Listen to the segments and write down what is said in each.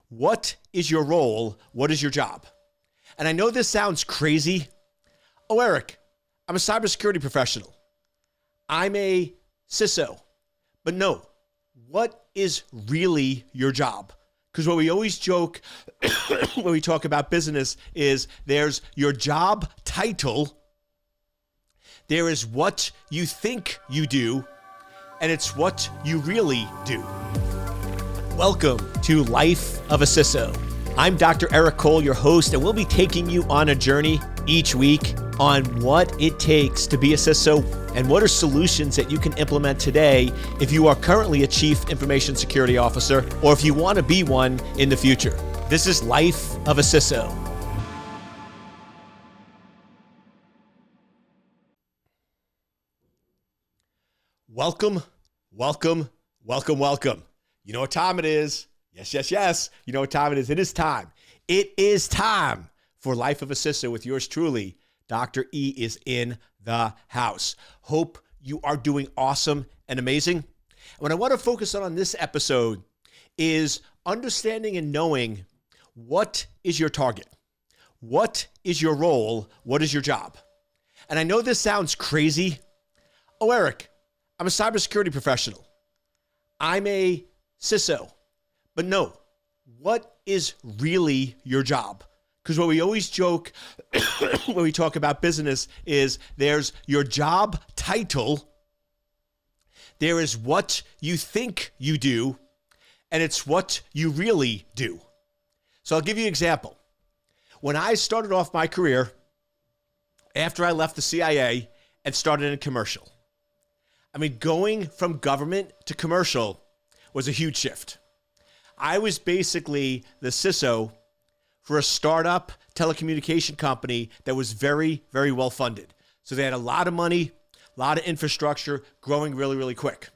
What is your role? What is your job? And I know this sounds crazy. Oh, Eric, I'm a cybersecurity professional. I'm a CISO. But no, what is really your job? Because what we always joke when we talk about business is there's your job title, there is what you think you do, and it's what you really do. Welcome to Life of a CISO. I'm Dr. Eric Cole, your host, and we'll be taking you on a journey each week on what it takes to be a CISO and what are solutions that you can implement today if you are currently a Chief Information Security Officer or if you want to be one in the future. This is Life of a CISO. Welcome, welcome, welcome, welcome. You know what time it is. Yes. You know what time it is. It is time. It is time for Life of a CISO with yours truly. Dr. E is in the house. Hope you are doing awesome and amazing. What I want to focus on this episode is understanding and knowing what is your target. What is your role? What is your job? And I know this sounds crazy. Oh, Eric, I'm a cybersecurity professional. I'm a CISO. But no, what is really your job? Because what we always joke when we talk about business is there's your job title, there is what you think you do, and it's what you really do. So I'll give you an example. When I started off my career, after I left the CIA and started in commercial, going from government to commercial was a huge shift. I was basically the CISO for a startup telecommunication company that was very, very well funded. So they had a lot of money, a lot of infrastructure, growing really, really quick.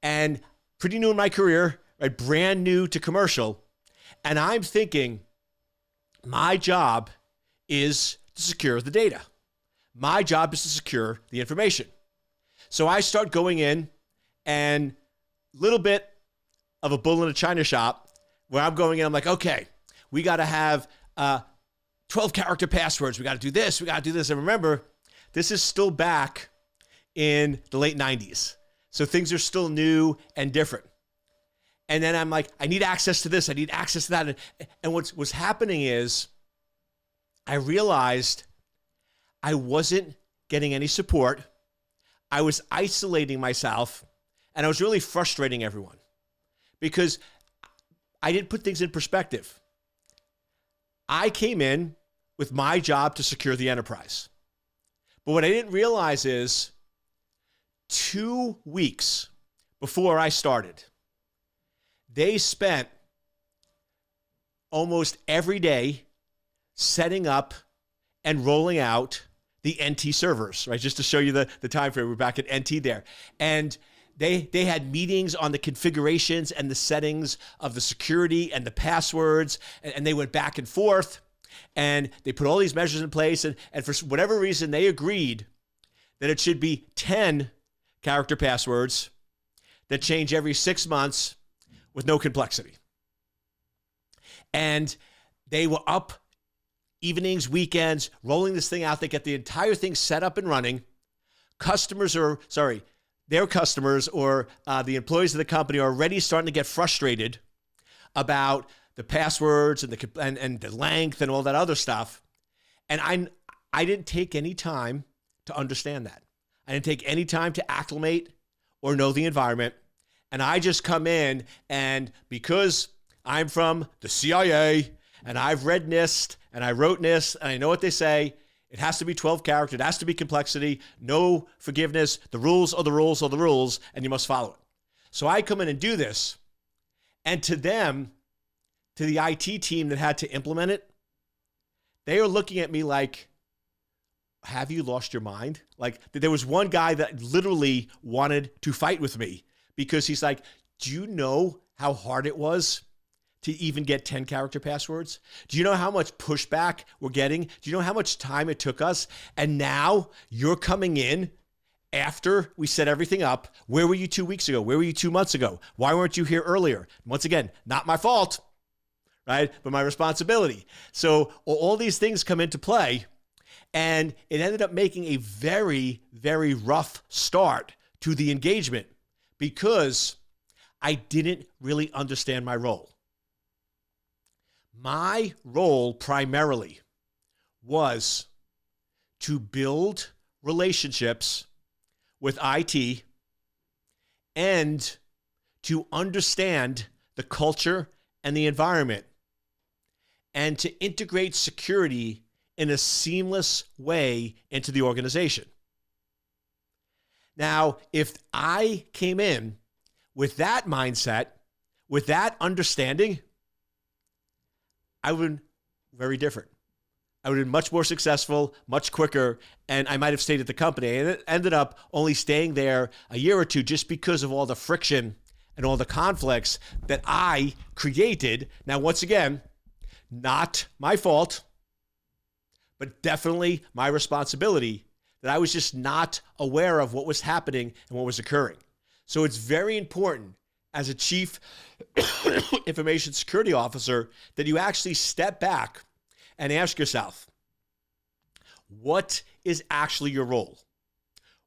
And pretty new in my career, right, brand new to commercial. And I'm thinking, my job is to secure the data. My job is to secure the information. So I start going in and little bit of a bull in a china shop where I'm going in, I'm like, okay, we got to have 12 character passwords. We got to do this. We got to do this. And remember, this is still back in the late 90s. So things are still new and different. And then I'm like, I need access to this. I need access to that. And what's happening is I realized I wasn't getting any support. I was isolating myself, and I was really frustrating everyone because I didn't put things in perspective. I came in with my job to secure the enterprise. But what I didn't realize is 2 weeks before I started, they spent almost every day setting up and rolling out the NT servers, right? Just to show you the time frame, we're back at NT there. And they had meetings on the configurations and the settings of the security and the passwords, and they went back and forth, and they put all these measures in place, and for whatever reason, they agreed that it should be 10 character passwords that change every 6 months with no complexity. And they were up evenings, weekends, rolling this thing out. They get the entire thing set up and running. Their customers or the employees of the company are already starting to get frustrated about the passwords and the length and all that other stuff. And I didn't take any time to understand that. I didn't take any time to acclimate or know the environment. And I just come in, and because I'm from the CIA and I've read NIST and I wrote NIST and I know what they say, it has to be 12 character, it has to be complexity, no forgiveness, the rules are the rules are the rules, and you must follow it. So I come in and do this, and to them, to the IT team that had to implement it, they are looking at me like, have you lost your mind? Like, there was one guy that literally wanted to fight with me because he's like, do you know how hard it was to even get 10 character passwords? Do you know how much pushback we're getting? Do you know how much time it took us? And now you're coming in after we set everything up. Where were you 2 weeks ago? Where were you 2 months ago? Why weren't you here earlier? Once again, not my fault. right? But my responsibility. So all these things come into play, and it ended up making a very, very rough start to the engagement because I didn't really understand my role. My role primarily was to build relationships with IT and to understand the culture and the environment and to integrate security in a seamless way into the organization. Now, if I came in with that mindset, with that understanding, I would have been very different. I would have been much more successful, much quicker, and I might have stayed at the company. And it ended up only staying there a year or two just because of all the friction and all the conflicts that I created. Now, once again, not my fault, but definitely my responsibility that I was just not aware of what was happening and what was occurring. So it's very important as a chief information security officer that you actually step back and ask yourself, what is actually your role?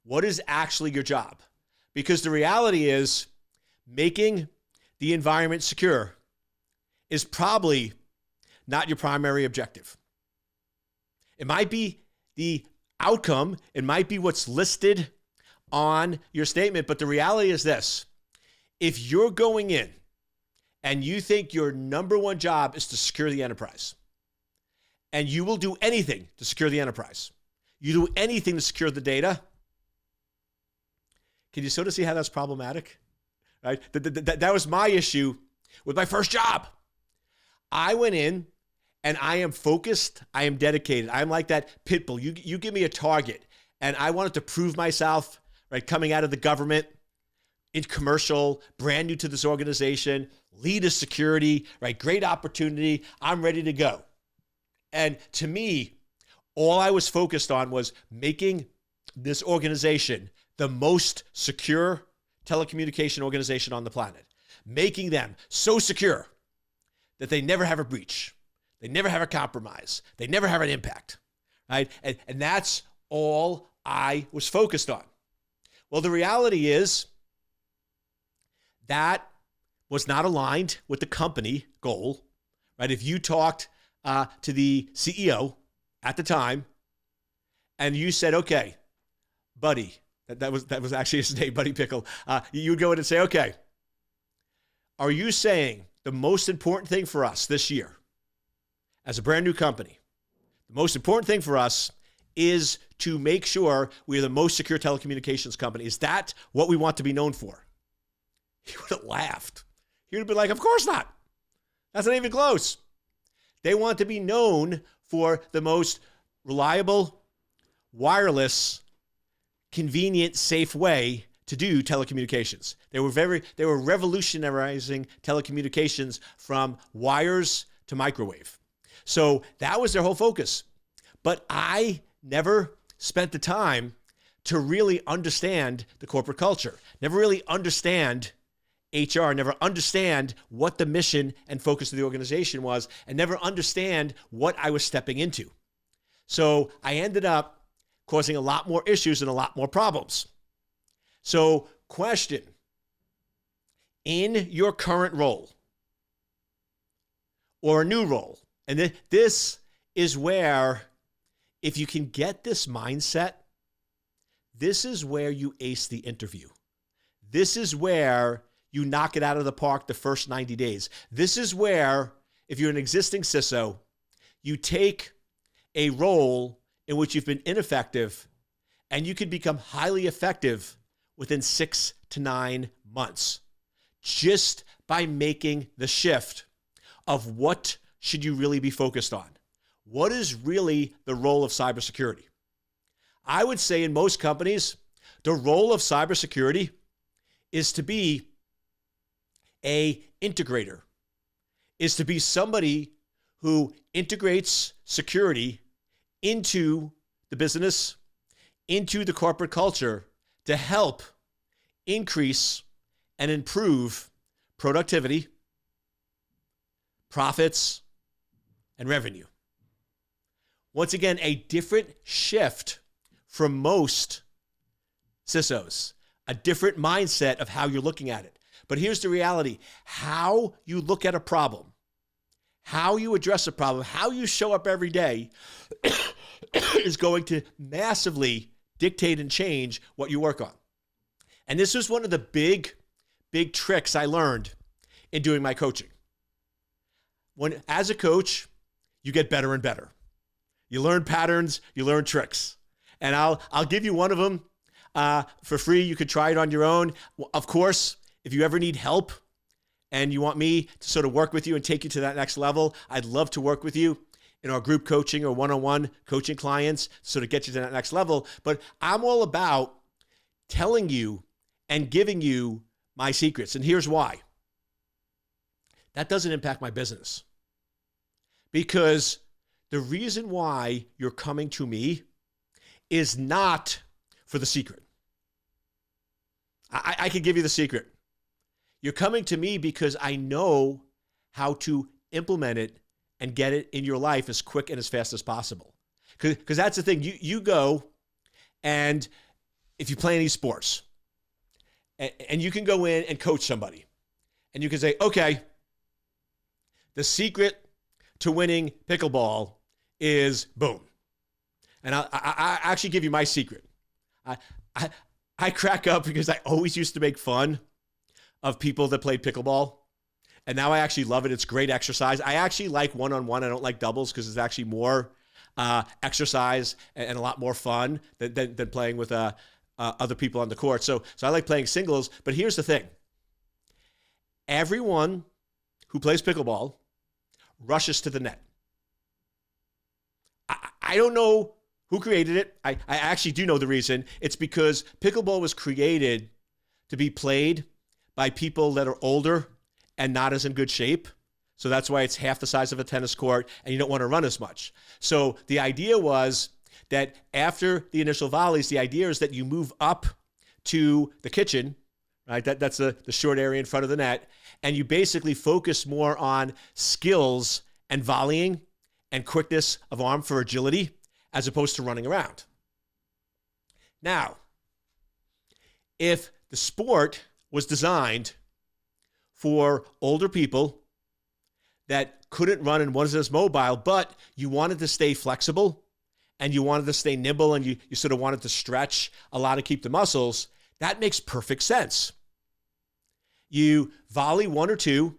What is actually your job? Because the reality is making the environment secure is probably not your primary objective. It might be the outcome. It might be what's listed on your statement. But the reality is this. If you're going in and you think your number one job is to secure the enterprise, and you will do anything to secure the enterprise, you do anything to secure the data, can you sort of see how that's problematic? Right? That was my issue with my first job. I went in and I am focused. I am dedicated. I'm like that pit bull. You give me a target and I wanted to prove myself, right? Coming out of the government, in commercial, brand new to this organization, lead a security, right? Great opportunity. I'm ready to go. And to me, all I was focused on was making this organization the most secure telecommunication organization on the planet, making them so secure that they never have a breach, they never have a compromise, they never have an impact, right? And that's all I was focused on. Well, the reality is that was not aligned with the company goal, right? If you talked to the CEO at the time and you said, okay, buddy, that was actually his name, Buddy Pickle, you would go in and say, okay, are you saying the most important thing for us this year as a brand new company, the most important thing for us is to make sure we're the most secure telecommunications company? Is that what we want to be known for? He would have laughed. He would have been like, of course not. That's not even close. They want to be known for the most reliable, wireless, convenient, safe way to do telecommunications. They were revolutionizing telecommunications from wires to microwave. So that was their whole focus. But I never spent the time to really understand the corporate culture, never really understand HR, never understand what the mission and focus of the organization was, and never understand what I was stepping into. So I ended up causing a lot more issues and a lot more problems. So question, in your current role or a new role, and this is where, if you can get this mindset, this is where you ace the interview. This is where you knock it out of the park the first 90 days. This is where, if you're an existing CISO, you take a role in which you've been ineffective and you can become highly effective within 6 to 9 months just by making the shift of what should you really be focused on. What is really the role of cybersecurity? I would say in most companies, the role of cybersecurity is to be an integrator, is to be somebody who integrates security into the business, into the corporate culture to help increase and improve productivity, profits, and revenue. Once again, a different shift from most CISOs, a different mindset of how you're looking at it. But here's the reality. How you look at a problem, how you address a problem, how you show up every day is going to massively dictate and change what you work on. And this was one of the big tricks I learned in doing my coaching. As a coach, you get better and better. You learn patterns, you learn tricks. And I'll give you one of them for free. You could try it on your own. Of course, if you ever need help and you want me to sort of work with you and take you to that next level, I'd love to work with you in our group coaching or one-on-one coaching clients, sort of get you to that next level. But I'm all about telling you and giving you my secrets. And here's why. That doesn't impact my business. Because the reason why you're coming to me is not for the secret. I can give you the secret. You're coming to me because I know how to implement it and get it in your life as quick and as fast as possible. Because that's the thing. You go, and if you play any sports, and you can go in and coach somebody, and you can say, okay, the secret to winning pickleball is boom. And I actually give you my secret. I crack up because I always used to make fun of people that played pickleball. And now I actually love it. It's great exercise. I actually like one-on-one. I don't like doubles because it's actually more exercise and a lot more fun than playing with other people on the court. So I like playing singles. But here's the thing. Everyone who plays pickleball rushes to the net. I don't know who created it. I actually do know the reason. It's because pickleball was created to be played by people that are older and not as in good shape. So that's why it's half the size of a tennis court and you don't want to run as much. So the idea was that after the initial volleys, the idea is that you move up to the kitchen, right? That's the short area in front of the net. And you basically focus more on skills and volleying and quickness of arm for agility as opposed to running around. Now, if the sport was designed for older people that couldn't run and wasn't as mobile, but you wanted to stay flexible and you wanted to stay nimble and you sort of wanted to stretch a lot to keep the muscles, that makes perfect sense. You volley one or two,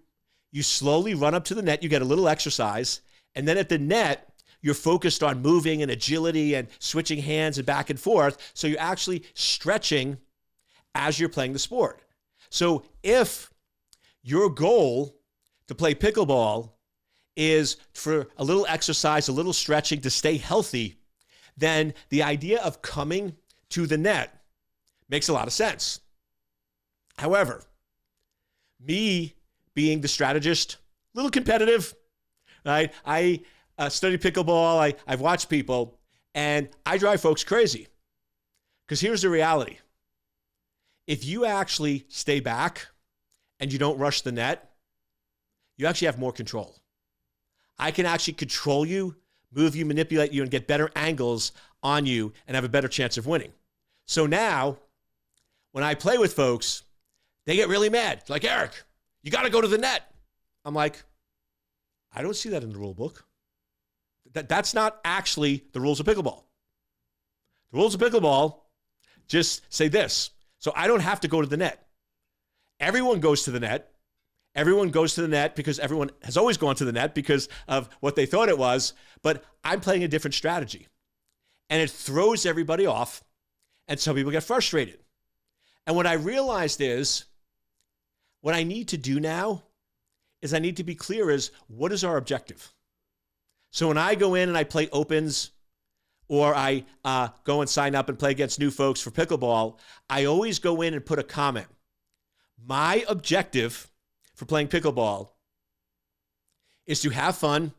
you slowly run up to the net, you get a little exercise, and then at the net, you're focused on moving and agility and switching hands and back and forth, so you're actually stretching as you're playing the sport. So if your goal to play pickleball is for a little exercise, a little stretching to stay healthy, then the idea of coming to the net makes a lot of sense. However, me being the strategist, a little competitive, right? I study pickleball, I've watched people, and I drive folks crazy. Because here's the reality. If you actually stay back and you don't rush the net, you actually have more control. I can actually control you, move you, manipulate you, and get better angles on you and have a better chance of winning. So now, when I play with folks, they get really mad. It's like, Eric, you got to go to the net. I'm like, I don't see that in the rule book. That's not actually the rules of pickleball. The rules of pickleball just say this. So I don't have to go to the net. Everyone goes to the net. Everyone goes to the net because everyone has always gone to the net because of what they thought it was. But I'm playing a different strategy. And it throws everybody off. And some people get frustrated. And what I realized is what I need to do now is I need to be clear as what is our objective? So when I go in and I play opens or I go and sign up and play against new folks for pickleball, I always go in and put a comment. My objective for playing pickleball is to have fun,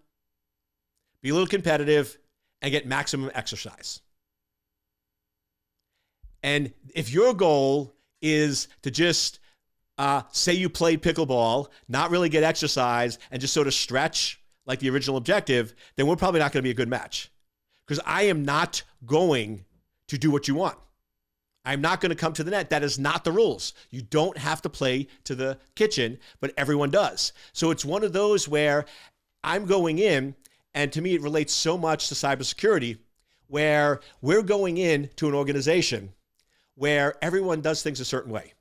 be a little competitive, and get maximum exercise. And if your goal is to just say you played pickleball, not really get exercise, and just sort of stretch like the original objective, then we're probably not going to be a good match. Because I am not going to do what you want. I'm not going to come to the net. That is not the rules. You don't have to play to the kitchen, but everyone does. So it's one of those where I'm going in, and to me, it relates so much to cybersecurity, where we're going in to an organization where everyone does things a certain way.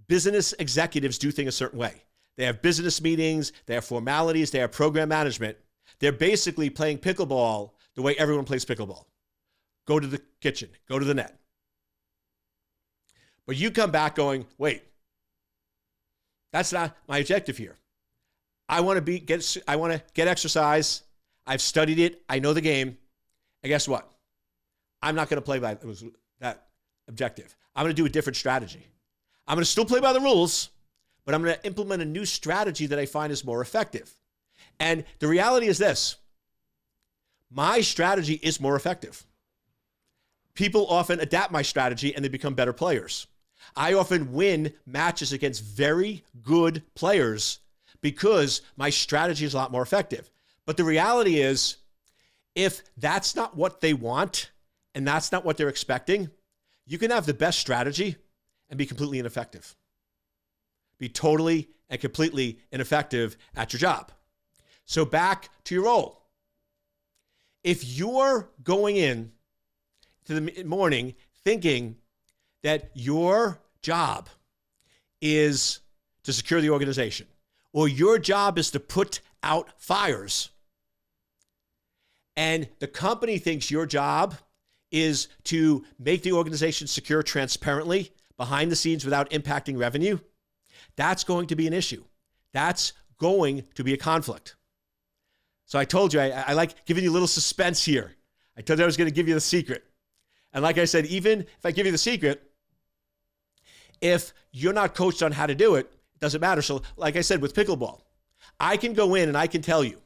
Business executives do things a certain way. They have business meetings, they have formalities, they have program management. They're basically playing pickleball the way everyone plays pickleball. Go to the kitchen, go to the net. But you come back going, wait, that's not my objective here. I want to get exercise. I've studied it. I know the game. And guess what? I'm not going to play by that objective. I'm going to do a different strategy. I'm going to still play by the rules, but I'm going to implement a new strategy that I find is more effective. And the reality is this. My strategy is more effective. People often adapt my strategy and they become better players. I often win matches against very good players because my strategy is a lot more effective. But the reality is, if that's not what they want and that's not what they're expecting, you can have the best strategy and be completely ineffective. Be totally and completely ineffective at your job. So back to your role. If you're going in to the morning thinking that your job is to secure the organization, or your job is to put out fires, and the company thinks your job is to make the organization secure transparently behind the scenes without impacting revenue, that's going to be an issue. That's going to be a conflict. So I told you, I like giving you a little suspense here. I told you I was going to give you the secret. And like I said, even if I give you the secret, if you're not coached on how to do it, it doesn't matter. So like I said, with pickleball, I can go in and I can tell you,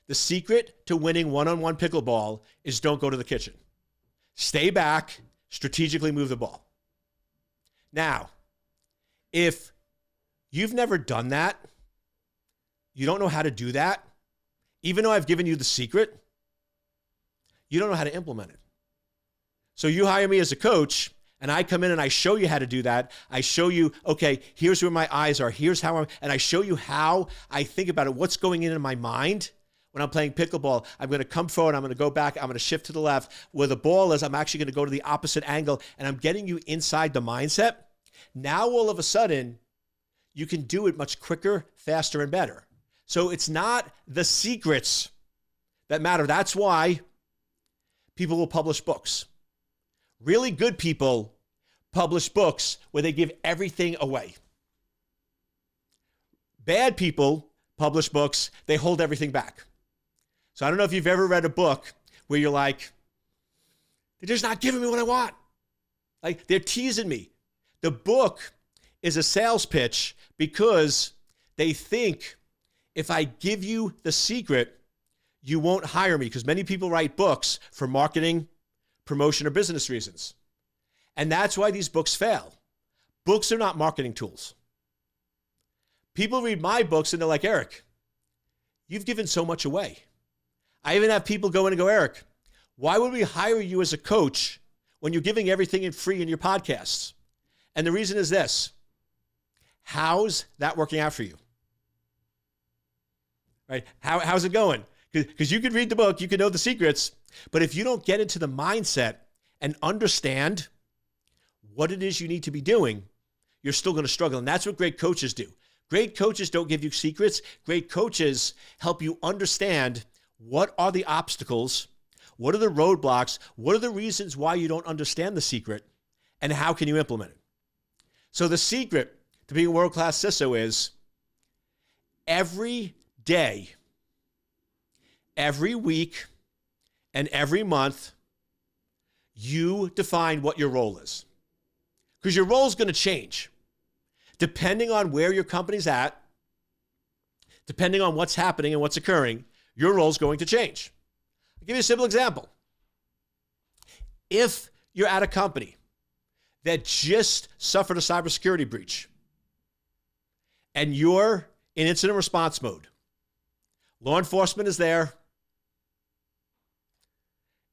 the secret to winning one-on-one pickleball is don't go to the kitchen. Stay back, strategically move the ball. Now, if you've never done that, you don't know how to do that, even though I've given you the secret, you don't know how to implement it. So you hire me as a coach, and I come in and I show you how to do that. I show you, okay, here's where my eyes are. Here's how and I show you how I think about it, what's going in my mind. When I'm playing pickleball, I'm going to come forward, I'm going to go back, I'm going to shift to the left. Where the ball is, I'm actually going to go to the opposite angle, and I'm getting you inside the mindset. Now, all of a sudden, you can do it much quicker, faster, and better. So it's not the secrets that matter. That's why people will publish books. Really good people publish books where they give everything away. Bad people publish books, they hold everything back. So I don't know if you've ever read a book where you're like, they're just not giving me what I want. Like, they're teasing me. The book is a sales pitch because they think if I give you the secret, you won't hire me, because many people write books for marketing, promotion, or business reasons. And that's why these books fail. Books are not marketing tools. People read my books and they're like, Eric, you've given so much away. I even have people go in and go, Eric, why would we hire you as a coach when you're giving everything in free in your podcasts? And the reason is this. How's that working out for you? Right? How's it going? Because you could read the book, you could know the secrets, but if you don't get into the mindset and understand what it is you need to be doing, you're still going to struggle. And that's what great coaches do. Great coaches don't give you secrets. Great coaches help you understand what are the obstacles, what are the roadblocks, what are the reasons why you don't understand the secret, and how can you implement it. So the secret to being a world-class CISO is every day, every week, and every month, you define what your role is. Because your role is going to change. Depending on where your company's at, depending on what's happening and what's occurring, your role is going to change. I'll give you a simple example. If you're at a company that just suffered a cybersecurity breach, and you're in incident response mode. Law enforcement is there.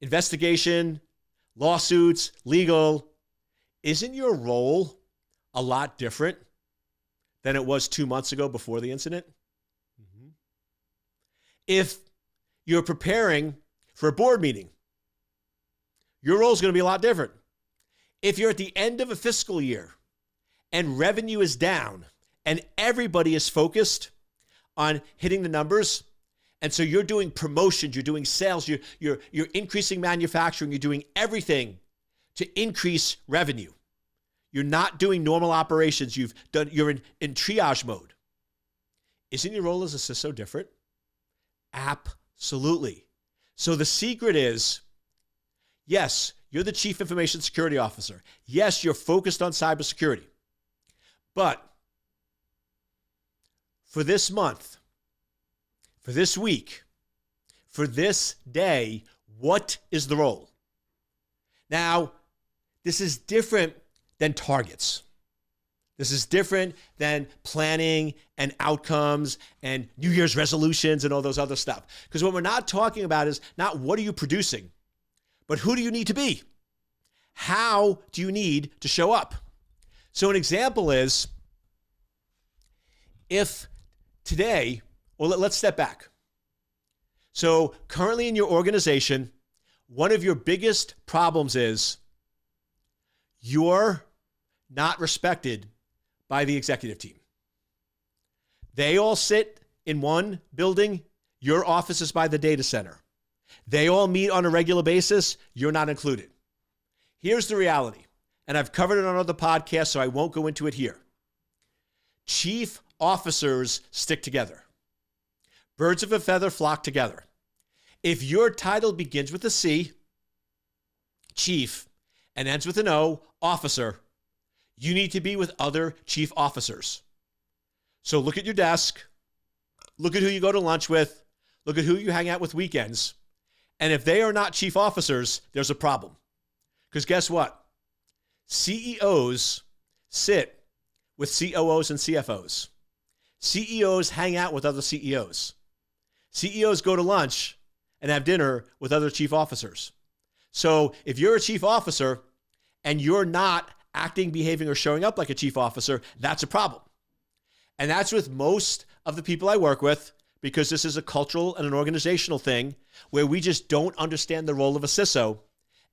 Investigation, lawsuits, legal. Isn't your role a lot different than it was 2 months ago before the incident? Mm-hmm. If you're preparing for a board meeting, your role is going to be a lot different. If you're at the end of a fiscal year and revenue is down and everybody is focused on hitting the numbers, and so you're doing promotions, you're doing sales, you're increasing manufacturing, you're doing everything to increase revenue. You're not doing normal operations. You're in triage mode. Isn't your role as a CISO different? Absolutely. So the secret is, yes, you're the Chief Information Security Officer. Yes, you're focused on cybersecurity. But for this month, for this week, for this day, what is the role? Now, this is different than targets. This is different than planning and outcomes and New Year's resolutions and all those other stuff. Because what we're not talking about is not what are you producing, but who do you need to be? How do you need to show up? So an example is, if today, well, let's step back. So currently in your organization, one of your biggest problems is you're not respected by the executive team. They all sit in one building. Your office is by the data center. They all meet on a regular basis. You're not included. Here's the reality, and I've covered it on other podcasts, so I won't go into it here. Chief officers stick together. Birds of a feather flock together. If your title begins with a C, chief, and ends with an O, officer, you need to be with other chief officers. So look at your desk, look at who you go to lunch with, look at who you hang out with weekends. And if they are not chief officers, there's a problem. Because guess what? CEOs sit with COOs and CFOs. CEOs hang out with other CEOs. CEOs go to lunch and have dinner with other chief officers. So if you're a chief officer and you're not acting, behaving, or showing up like a chief officer, that's a problem. And that's with most of the people I work with, because this is a cultural and an organizational thing where we just don't understand the role of a CISO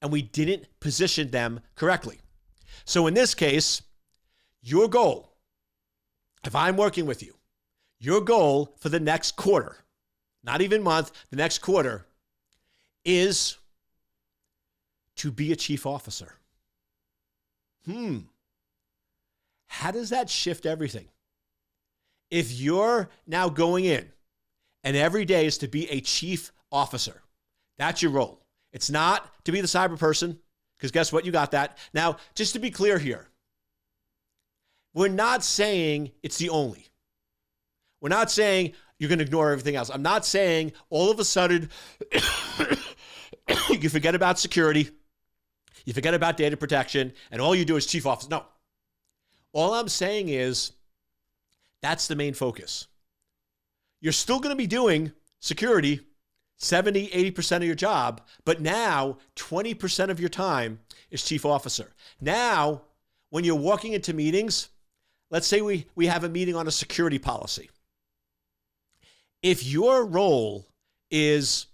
and we didn't position them correctly. So in this case, your goal, if I'm working with you, your goal for the next quarter, not even month, the next quarter, is to be a chief officer. How does that shift everything? If you're now going in and every day is to be a chief officer, that's your role. It's not to be the cyber person, because guess what? You got that. Now, just to be clear here, we're not saying it's the only. We're not saying you're going to ignore everything else. I'm not saying all of a sudden you forget about security, you forget about data protection, and all you do is chief officer. No. All I'm saying is that's the main focus. You're still going to be doing security 70, 80% of your job, but now 20% of your time is chief officer. Now, when you're walking into meetings, let's say we have a meeting on a security policy. If your role is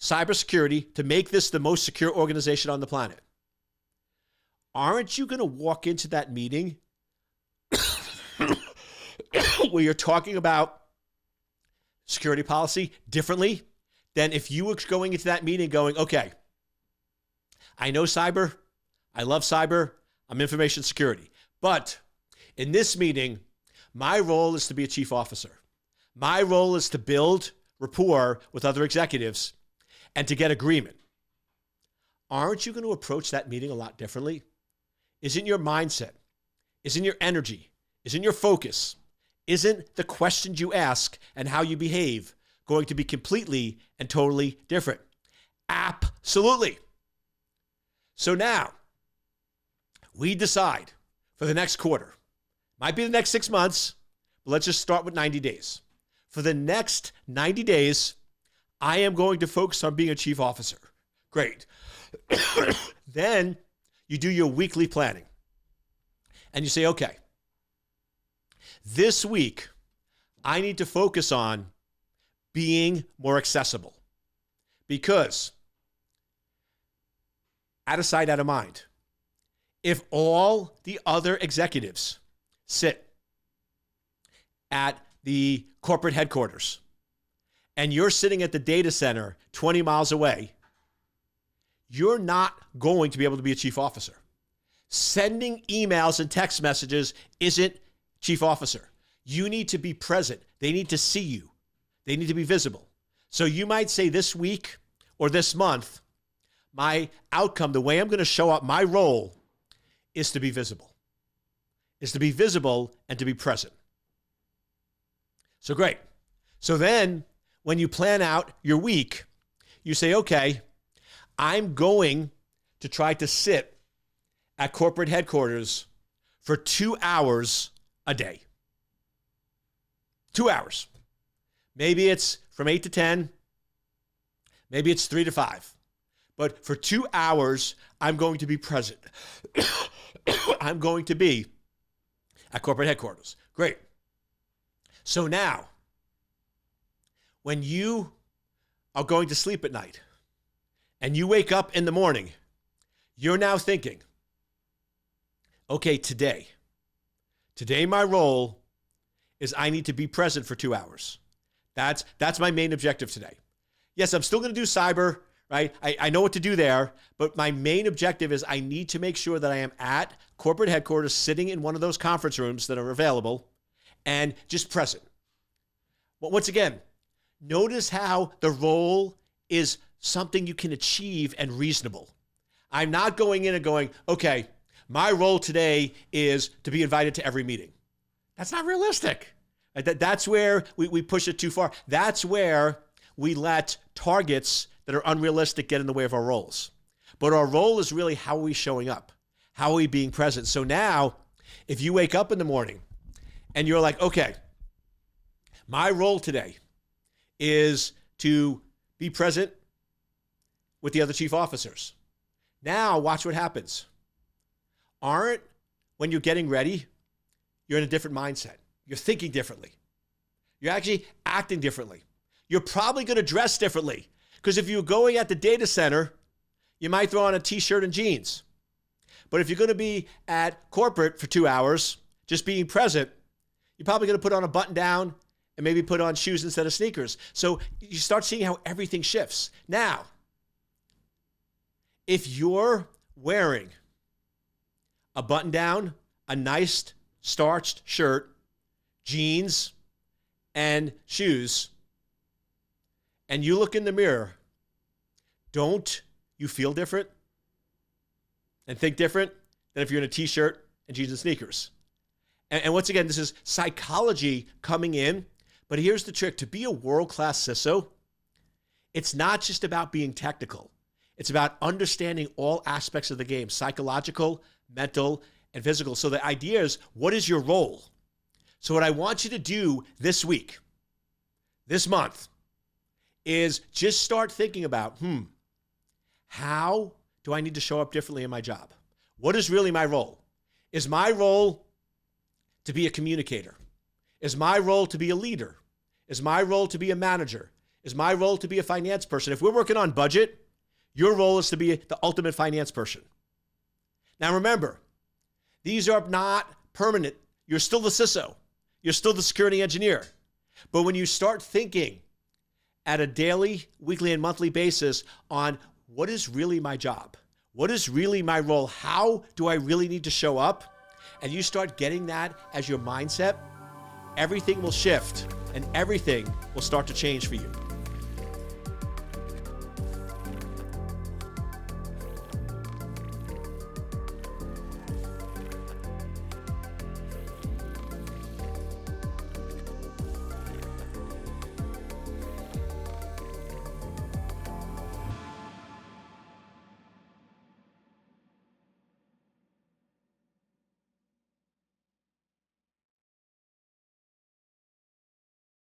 cybersecurity to make this the most secure organization on the planet, aren't you going to walk into that meeting where you're talking about security policy differently than if you were going into that meeting going, okay, I know cyber, I love cyber, I'm information security. But in this meeting, my role is to be a chief officer. My role is to build rapport with other executives and to get agreement. Aren't you going to approach that meeting a lot differently? Isn't your mindset, isn't your energy, isn't your focus, isn't the questions you ask and how you behave going to be completely and totally different? Absolutely. So now we decide for the next quarter, might be the next 6 months, but let's just start with 90 days. For the next 90 days, I am going to focus on being a chief officer. Great. Then you do your weekly planning. And you say, okay, this week, I need to focus on being more accessible. Because out of sight, out of mind. If all the other executives sit at the corporate headquarters and you're sitting at the data center 20 miles away, you're not going to be able to be a chief officer. Sending emails and text messages isn't chief officer. You need to be present. They need to see you. They need to be visible. So you might say this week or this month, my outcome, the way I'm going to show up, my role is to be visible. Is to be visible and to be present. So great. So then when you plan out your week, you say, okay, I'm going to try to sit at corporate headquarters for 2 hours a day. 2 hours. Maybe it's from 8 to 10. Maybe it's 3 to 5. But for 2 hours, I'm going to be present. I'm going to be at corporate headquarters. Great. So now, when you are going to sleep at night and you wake up in the morning, you're now thinking, okay, today my role is I need to be present for 2 hours. That's my main objective today. Yes, I'm still going to do cyber, right? I know what to do there, but my main objective is I need to make sure that I am at corporate headquarters sitting in one of those conference rooms that are available and just present. But once again, notice how the role is something you can achieve and reasonable. I'm not going in and going, okay, my role today is to be invited to every meeting. That's not realistic. That's where we push it too far. That's where we let targets that are unrealistic get in the way of our roles. But our role is really how are we showing up? How are we being present? So now, if you wake up in the morning and you're like, okay, my role today is to be present with the other chief officers. Now, watch what happens. When you're getting ready, you're in a different mindset. You're thinking differently. You're actually acting differently. You're probably going to dress differently. Because if you're going at the data center, you might throw on a t-shirt and jeans. But if you're going to be at corporate for 2 hours, just being present, you're probably going to put on a button down and maybe put on shoes instead of sneakers. So you start seeing how everything shifts. Now, if you're wearing a button down, a nice starched shirt, jeans, and shoes, and you look in the mirror, don't you feel different and think different than if you're in a t-shirt and jeans and sneakers? And once again, this is psychology coming in, but here's the trick. To be a world-class CISO, it's not just about being technical. It's about understanding all aspects of the game, psychological, mental, and physical. So the idea is, what is your role? So what I want you to do this week, this month, is just start thinking about, how do I need to show up differently in my job? What is really my role? Is my role to be a communicator? Is my role to be a leader? Is my role to be a manager? Is my role to be a finance person? If we're working on budget, your role is to be the ultimate finance person. Now remember, these are not permanent. You're still the CISO. You're still the security engineer. But when you start thinking at a daily, weekly, and monthly basis on what is really my job? What is really my role? How do I really need to show up? And you start getting that as your mindset, everything will shift and everything will start to change for you.